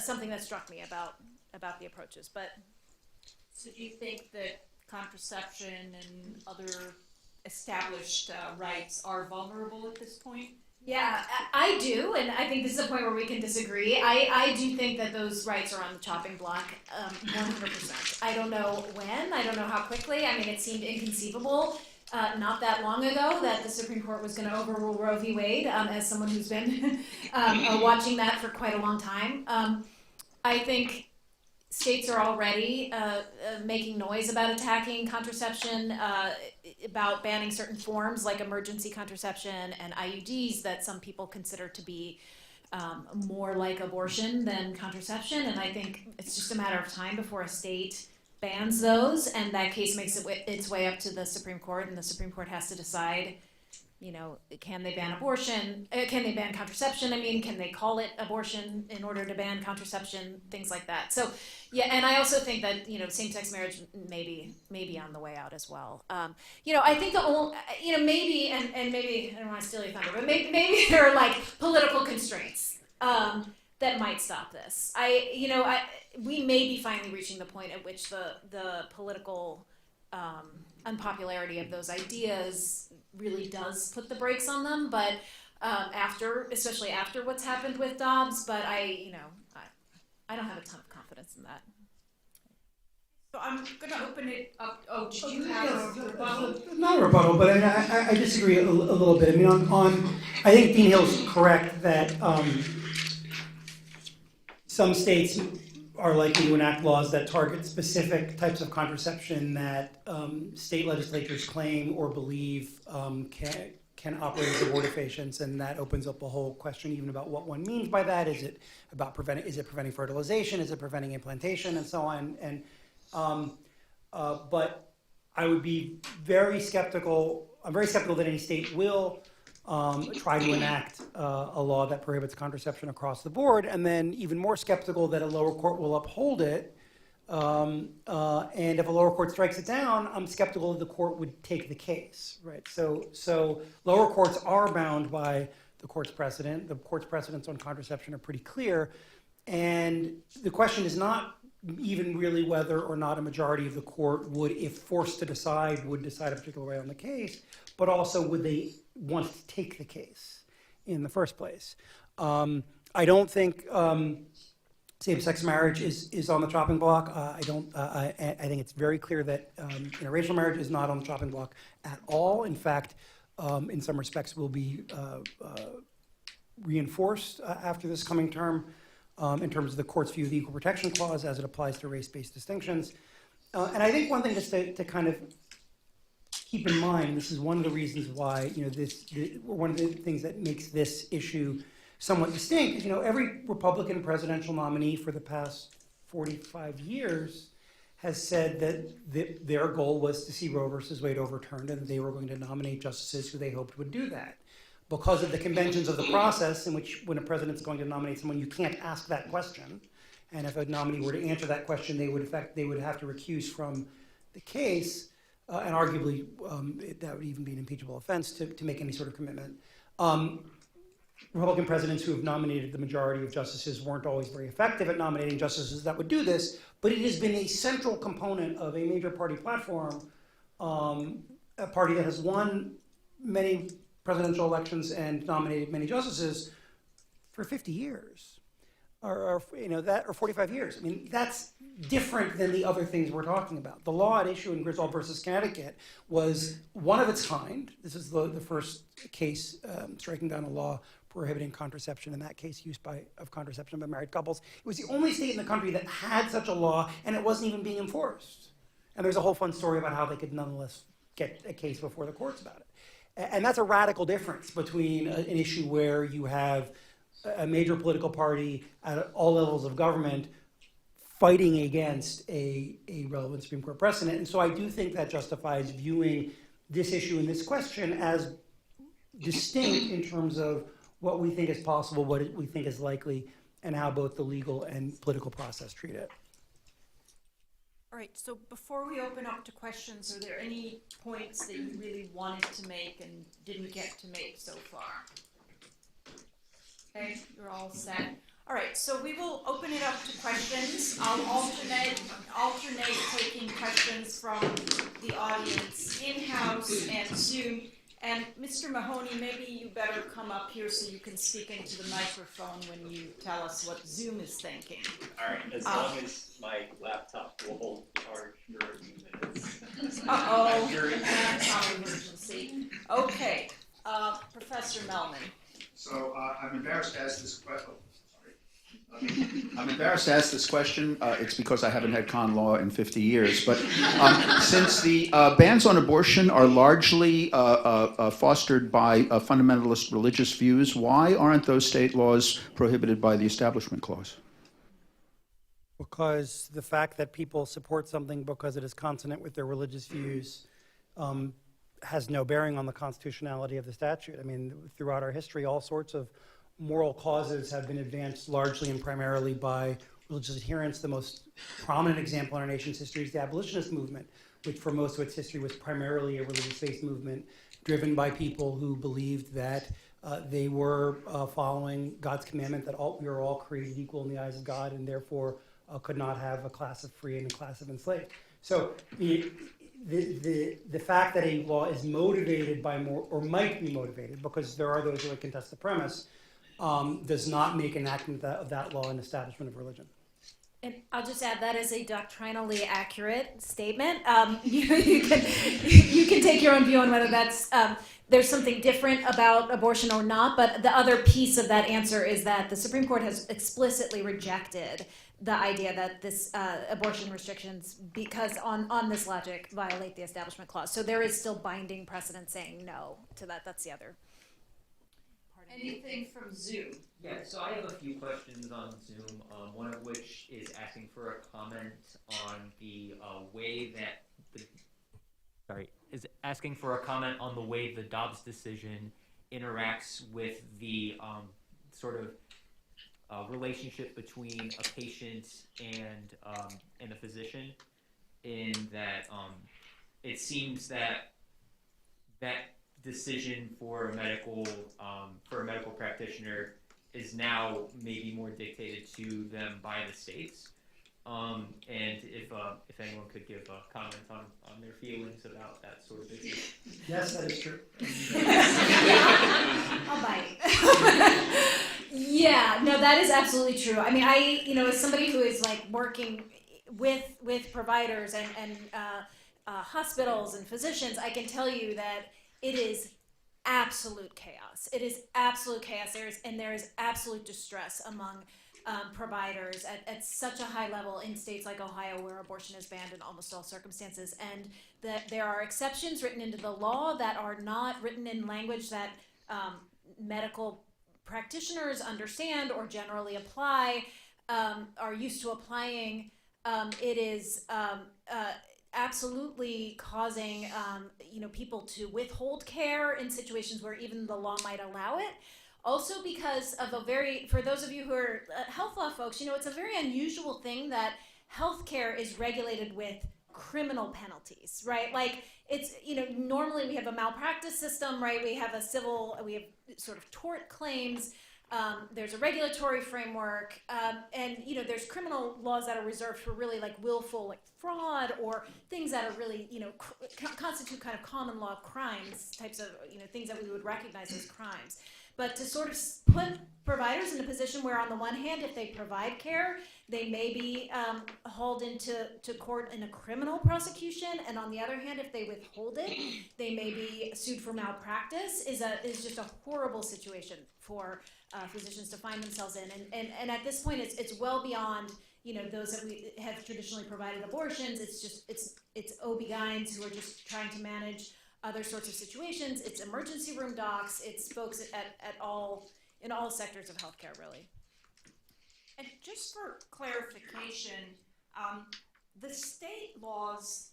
something that struck me about the approaches. But so do you think that contraception and other established rights are vulnerable at this point? yeah, I do, and I think this is a point where we can disagree. I do think that those rights are on the chopping block, 100%. I don't know when. I don't know how quickly. I mean, it seemed inconceivable not that long ago that the Supreme Court was going to overrule Roe v. Wade, as someone who's been watching that for quite a long time. I think states are already making noise about attacking contraception, about banning certain forms like emergency contraception and IUDs that some people consider to be more like abortion than contraception. And I think it's just a matter of time before a state bans those, and that case makes its way up to the Supreme Court, and the Supreme Court has to decide, you know, can they ban abortion? Can they ban contraception? I mean, can they call it abortion in order to ban contraception? Things like that. So, yeah, and I also think that, you know, same-sex marriage may be on the way out as well. You know, I think the only, you know, maybe, and maybe, I don't want to steal your thunder, but maybe there are like political constraints that might stop this. We may be finally reaching the point at which the political unpopularity of those ideas really does put the brakes on them, but especially after what's happened with Dobbs, but I don't have a ton of confidence in that. So I'm going to open it up. Oh, did you have a rebuttal? Not a rebuttal, but I disagree a little bit. I mean, I think Dean Hill's correct that some states are likely to enact laws that target specific types of contraception that state legislatures claim or believe can operate as abortifacients, and that opens up a whole question even about what one means by that. Is it about preventing fertilization? Is it preventing implantation, and so on? And but I would be very skeptical. I'm very skeptical that any state will try to enact a law that prohibits contraception across the board, and then even more skeptical that a lower court will uphold it. And if a lower court strikes it down, I'm skeptical that the court would take the case, right? So lower courts are bound by the court's precedent. The court's precedents on contraception are pretty clear. And the question is not even really whether or not a majority of the court would, if forced to decide, would decide a particular way on the case, but also would they want to take the case in the first place. I don't think same-sex marriage is on the chopping block. I think it's very clear that interracial marriage is not on the chopping block at all. In fact, in some respects, will be reinforced after this coming term in terms of the court's view of the Equal Protection Clause as it applies to race-based distinctions. And I think one thing just to kind of keep in mind, this is one of the reasons why, one of the things that makes this issue somewhat distinct. Every Republican presidential nominee for the past 45 years has said that their goal was to see Roe versus Wade overturned, and they were going to nominate justices who they hoped would do that. Because of the conventions of the process, in which when a president's going to nominate someone, you can't ask that question, and if a nominee were to answer that question, they would have to recuse from the case, and arguably that would even be an impeachable offense to make any sort of commitment. Republican presidents who have nominated the majority of justices weren't always very effective at nominating justices that would do this, but it has been a central component of a major party platform, a party that has won many presidential elections and nominated many justices for 50 years, or 45 years. I mean, that's different than the other things we're talking about. The law at issue in Griswold versus Connecticut was one of its kind. This is the first case striking down a law prohibiting contraception, in that case use of contraception by married couples. It was the only state in the country that had such a law, and it wasn't even being enforced. And there's a whole fun story about how they could nonetheless get a case before the courts about it. And that's a radical difference between an issue where you have a major political party at all levels of government fighting against a relevant Supreme Court precedent. And so I do think that justifies viewing this issue and this question as distinct in terms of what we think is possible, what we think is likely, and how both the legal and political process treat it. All right, so before we open up to questions, are there any points that you really wanted to make and didn't get to make so far? Okay, you're all set. All right, so we will open it up to questions. I'll alternate taking questions from the audience in-house and Zoom. And Mr. Mahoney, maybe you better come up here so you can speak into the microphone when you tell us what Zoom is thinking. All right, as long as my laptop will hold charge for a few minutes. Uh-oh, that's our emergency. Okay, Professor Melman. So I'm embarrassed to ask this question. I'm embarrassed to ask this question. It's because I haven't had con law in 50 years. But since the bans on abortion are largely fostered by fundamentalist religious views, why aren't those state laws prohibited by the Establishment Clause? Because the fact that people support something because it is consonant with their religious views has no bearing on the constitutionality of the statute. I mean, throughout our history, all sorts of moral causes have been advanced largely and primarily by religious adherents. The most prominent example in our nation's history is the abolitionist movement, which for most of its history was primarily a religious-based movement driven by people who believed that they were following God's commandment that we are all created equal in the eyes of God and therefore could not have a class of free and a class of enslaved. So the fact that a law is motivated by more, or might be motivated, because there are those who would contest the premise, does not make enactment of that law an establishment of religion. And I'll just add that is a doctrinally accurate statement. You can take your own view on whether that's there's something different about abortion or not. But the other piece of that answer is that the Supreme Court has explicitly rejected the idea that this abortion restrictions, because on this logic, violate the Establishment Clause. So there is still binding precedent saying no to that. That's the other. Anything from Zoom? Yeah, so I have a few questions on Zoom, one of which is asking for a comment on the way that the way the Dobbs decision interacts with the sort of relationship between a patient and a physician, in that it seems that decision for a medical practitioner is now maybe more dictated to them by the states. And if anyone could give a comment on their feelings about that sort of issue. Yes, that is true. I'll bite. Yeah, no, that is absolutely true. I mean, as somebody who is like working with providers and hospitals and physicians, I can tell you that it is absolute chaos. It is absolute chaos. There is absolute distress among providers at such a high level in states like Ohio, where abortion is banned in almost all circumstances, and that there are exceptions written into the law that are not written in language that medical practitioners understand or generally apply, are used to applying. It is absolutely causing people to withhold care in situations where even the law might allow it. Also because of for those of you who are health law folks, it's a very unusual thing that healthcare is regulated with criminal penalties, right? Like it's, normally we have a malpractice system, right? We have we have sort of tort claims. There's a regulatory framework, and there's criminal laws that are reserved for really like willful like fraud or things that are really constitute kind of common law crimes, types of things that we would recognize as crimes. But to sort of put providers in a position where, on the one hand, if they provide care, they may be hauled into court in a criminal prosecution, and on the other hand, if they withhold it, they may be sued for malpractice, is just a horrible situation for physicians to find themselves in. And at this point, it's well beyond those that we have traditionally provided abortions. It's OB-GYNs who are just trying to manage other sorts of situations. It's emergency room docs. It's folks in all sectors of healthcare, really. And just for clarification, the state laws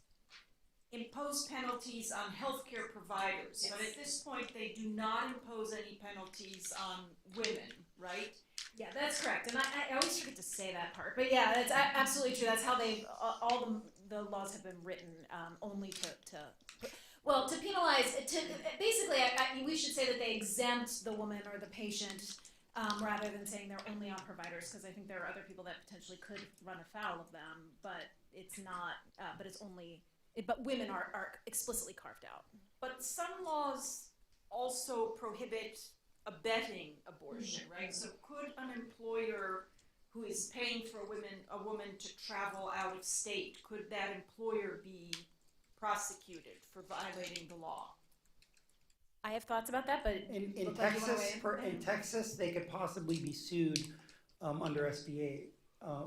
impose penalties on healthcare providers, but at this point they do not impose any penalties on women, right? Yeah, that's correct. And I always forget to say that part. But yeah, that's absolutely true. That's how all the laws have been written, only to penalize, basically, we should say that they exempt the woman or the patient rather than saying they're only on providers, because I think there are other people that potentially could run afoul of them, but it's not, but women are explicitly carved out. But some laws also prohibit abetting abortion, right? So could an employer who is paying for a woman to travel out of state, could that employer be prosecuted for violating the law? I have thoughts about that, but In Texas, they could possibly be sued under SB8,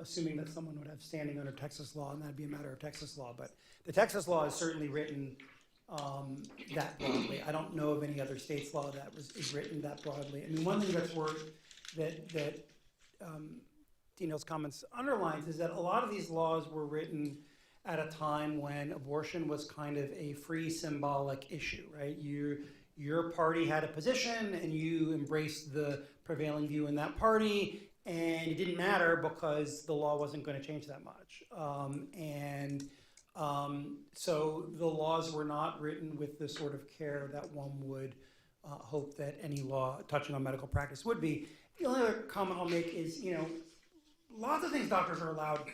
assuming that someone would have standing under Texas law, and that'd be a matter of Texas law. But the Texas law is certainly written that broadly. I don't know of any other state's law that is written that broadly. I mean, one thing that's worth that Daniel's comments underlines is that a lot of these laws were written at a time when abortion was kind of a free symbolic issue, right? Your party had a position and you embraced the prevailing view in that party, and it didn't matter because the law wasn't going to change that much. So the laws were not written with the sort of care that one would hope that any law touching on medical practice would be. The only other comment I'll make is, lots of things doctors are not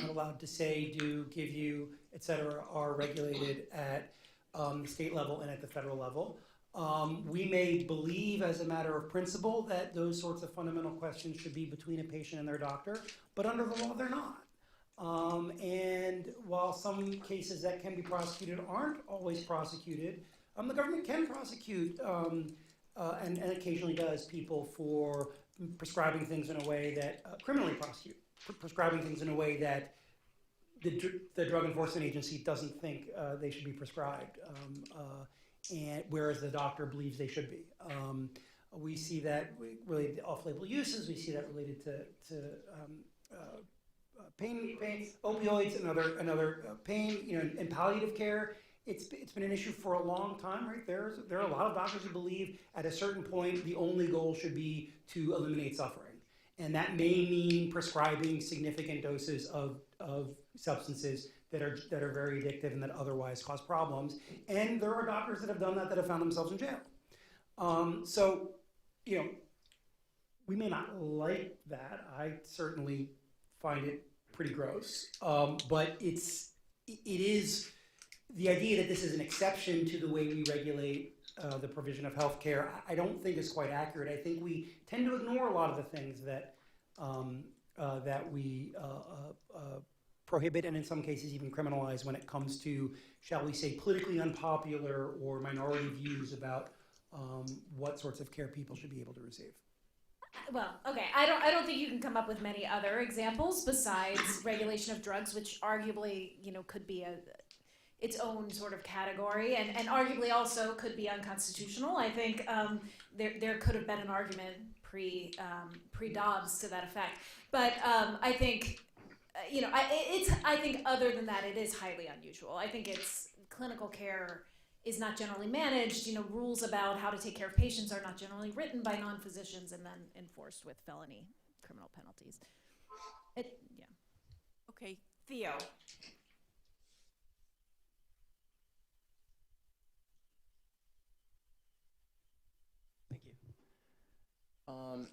allowed to say, do, give you, et cetera, are regulated at the state level and at the federal level. We may believe as a matter of principle that those sorts of fundamental questions should be between a patient and their doctor, but under the law they're not. And while some cases that can be prosecuted aren't always prosecuted, the government can prosecute and occasionally does people for prescribing things in a way that criminally prosecute, prescribing things in a way that the Drug Enforcement Agency doesn't think they should be prescribed, and whereas the doctor believes they should be. We see that related to off-label uses. We see that related to pain, opioids, and other pain. In palliative care, it's been an issue for a long time, right? There are a lot of doctors who believe at a certain point the only goal should be to eliminate suffering, and that may mean prescribing significant doses of substances that are very addictive and that otherwise cause problems. And there are doctors that have done that have found themselves in jail. So, we may not like that. I certainly find it pretty gross. But it is the idea that this is an exception to the way we regulate the provision of health care. I don't think is quite accurate. I think we tend to ignore a lot of the things that we prohibit and in some cases even criminalize when it comes to, shall we say, politically unpopular or minority views about what sorts of care people should be able to receive. Well, okay, I don't think you can come up with many other examples besides regulation of drugs, which arguably, could be its own sort of category, and arguably also could be unconstitutional. I think there could have been an argument pre-Dobbs to that effect, but I think I think other than that, it is highly unusual. I think it's clinical care is not generally managed. Rules about how to take care of patients are not generally written by non-physicians and then enforced with felony criminal penalties. Okay, Theo. Thank you.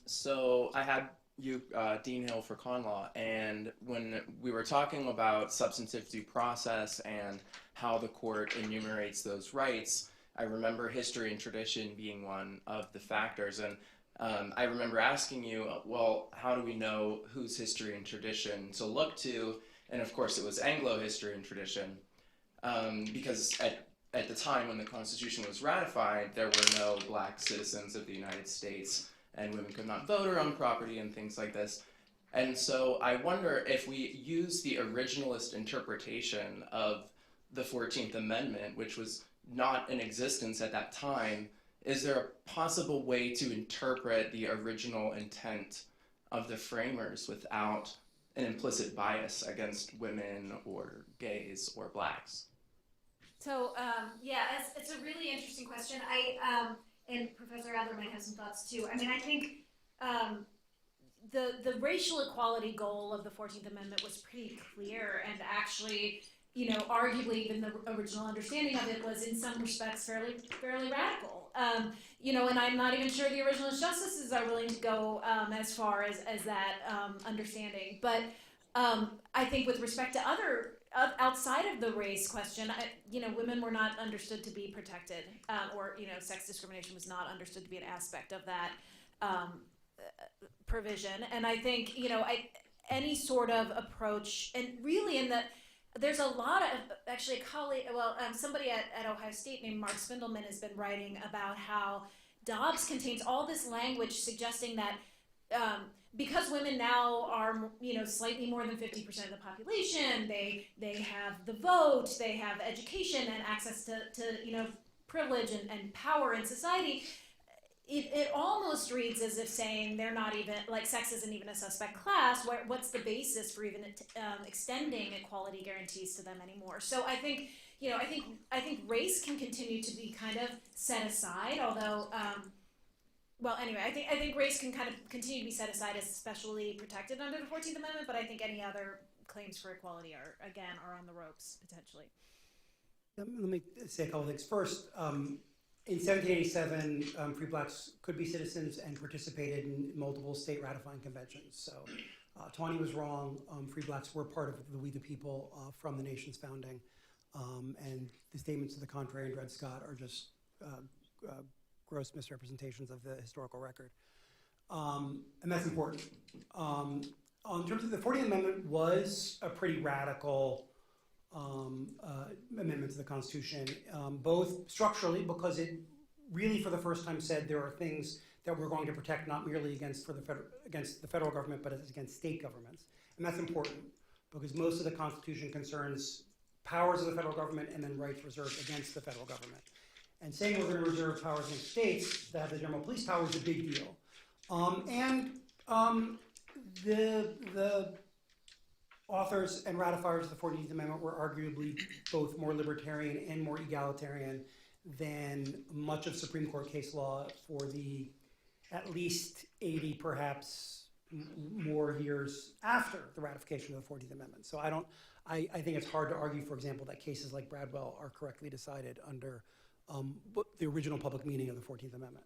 So I had you, Dean Hill for Con Law, and when we were talking about substantive due process and how the court enumerates those rights, I remember history and tradition being one of the factors, and I remember asking you, well, how do we know whose history and tradition to look to? And of course it was Anglo history and tradition, because at the time when the Constitution was ratified, there were no black citizens of the United States, and women could not vote or own property and things like this. And so I wonder if we use the originalist interpretation of the 14th Amendment, which was not in existence at that time, is there a possible way to interpret the original intent of the framers without an implicit bias against women or gays or blacks? So it's a really interesting question. And Professor Adler might have some thoughts too. I mean, I think the racial equality goal of the 14th Amendment was pretty clear, and actually, arguably even the original understanding of it was in some respects fairly radical. And I'm not even sure the originalist justices are willing to go as far as that understanding. But I think with respect to other outside of the race question, women were not understood to be protected, or sex discrimination was not understood to be an aspect of that provision. And I think any sort of approach, and really there's a lot of actually a colleague, somebody at Ohio State named Mark Spindelman has been writing about how Dobbs contains all this language suggesting that. Because women now are, slightly more than 50% of the population, they have the vote, they have education and access to privilege and power in society. It almost reads as if saying they're not even, like, sex isn't even a suspect class. What's the basis for even extending equality guarantees to them anymore? So I think, I think race can continue to be kind of set aside, although. I think race can kind of continue to be set aside as especially protected under the 14th Amendment, but I think any other claims for equality are on the ropes, potentially. Let me say a couple things. First, in 1787, free blacks could be citizens and participated in multiple state ratifying conventions. So Tawney was wrong. Free blacks were part of the We the People from the nation's founding. And the statements to the contrary in Dred Scott are just gross misrepresentations of the historical record. And that's important. in terms of the 14th Amendment was a pretty radical amendment to the Constitution, both structurally, because it really for the first time said there are things that we're going to protect not merely against the federal government, but against state governments. And that's important because most of the Constitution concerns powers of the federal government and then rights reserved against the federal government. And saying we're going to reserve powers against states that have the general police power is a big deal. The authors and ratifiers of the 14th Amendment were arguably both more libertarian and more egalitarian than much of Supreme Court case law for the at least 80, perhaps more years after the ratification of the 14th Amendment. So I think it's hard to argue, for example, that cases like Bradwell are correctly decided under the original public meaning of the 14th Amendment.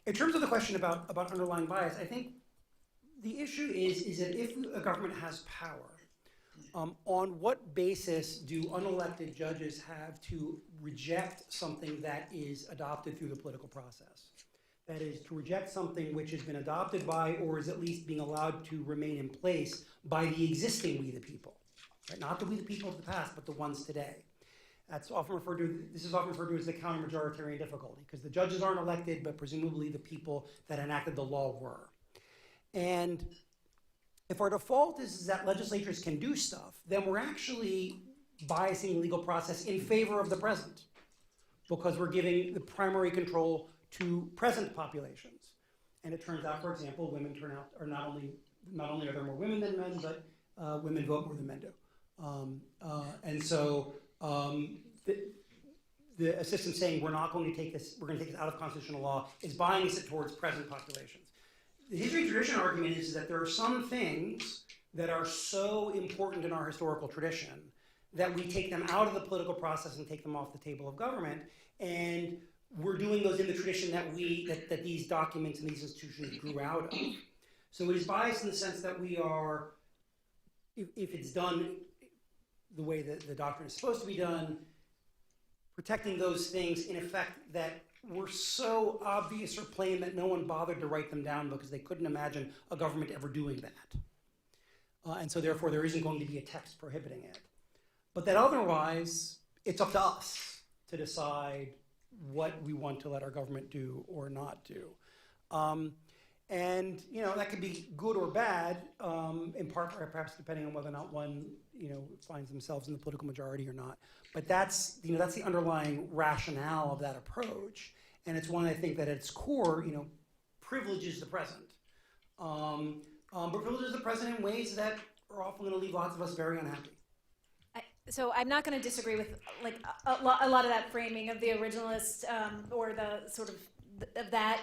In terms of the question about underlying bias, I think the issue is that if a government has power, on what basis do unelected judges have to reject something that is adopted through the political process? That is, to reject something which has been adopted by, or is at least being allowed to remain in place by the existing we the people. Right? Not the we the people of the past, but the ones today. This is often referred to as the counter-majoritarian difficulty, because the judges aren't elected, but presumably the people that enacted the law were. And if our default is that legislatures can do stuff, then we're actually biasing the legal process in favor of the present, because we're giving the primary control to present populations. And it turns out, for example, women turn out are not only are there more women than men, but women vote more than men do. And so the system saying we're going to take this out of constitutional law is biasing it towards present populations. The history tradition argument is that there are some things that are so important in our historical tradition that we take them out of the political process and take them off the table of government, and we're doing those in the tradition that these documents and these institutions grew out of. So it is biased in the sense that we are, if it's done the way that the doctrine is supposed to be done, protecting those things in effect that were so obvious or plain that no one bothered to write them down because they couldn't imagine a government ever doing that. And so therefore there isn't going to be a text prohibiting it. But that otherwise, it's up to us to decide what we want to let our government do or not do. And that could be good or bad, in part perhaps depending on whether or not one finds themselves in the political majority or not. But that's the underlying rationale of that approach, and it's one I think that at its core privileges the present, but privileges the present in ways that are often going to leave lots of us very unhappy. So I'm not going to disagree with a lot of that framing of the originalist or the sort of that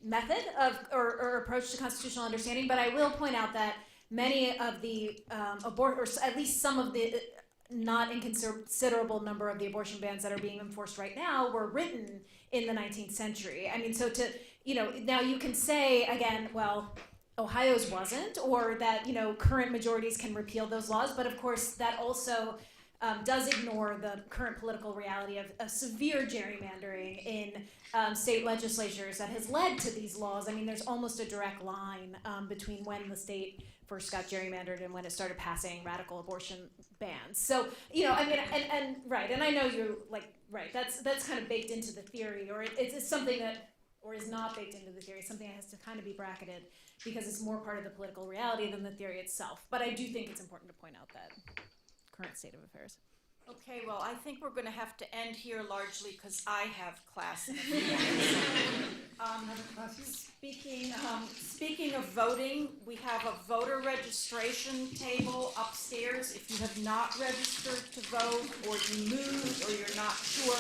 method of or approach to constitutional understanding, but I will point out that many of the or at least some of the not inconsiderable number of the abortion bans that are being enforced right now were written in the 19th century. I mean, so now you can say again, well, Ohio's wasn't, or that current majorities can repeal those laws, but of course that also does ignore the current political reality of severe gerrymandering in state legislatures that has led to these laws. I mean, there's almost a direct line between when the state first got gerrymandered and when it started passing radical abortion bans. So, I mean, and right, and I know you're right, that's kind of baked into the theory, or it's something that, or is not baked into the theory, something that has to kind of be bracketed because it's more part of the political reality than the theory itself. But I do think it's important to point out that current state of affairs. Okay, well, I think we're going to have to end here largely because I have class in a few minutes. Speaking of voting, we have a voter registration table upstairs. If you have not registered to vote, or you moved, or you're not sure,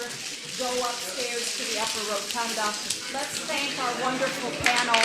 go upstairs to the upper rotunda. Let's thank our wonderful panel.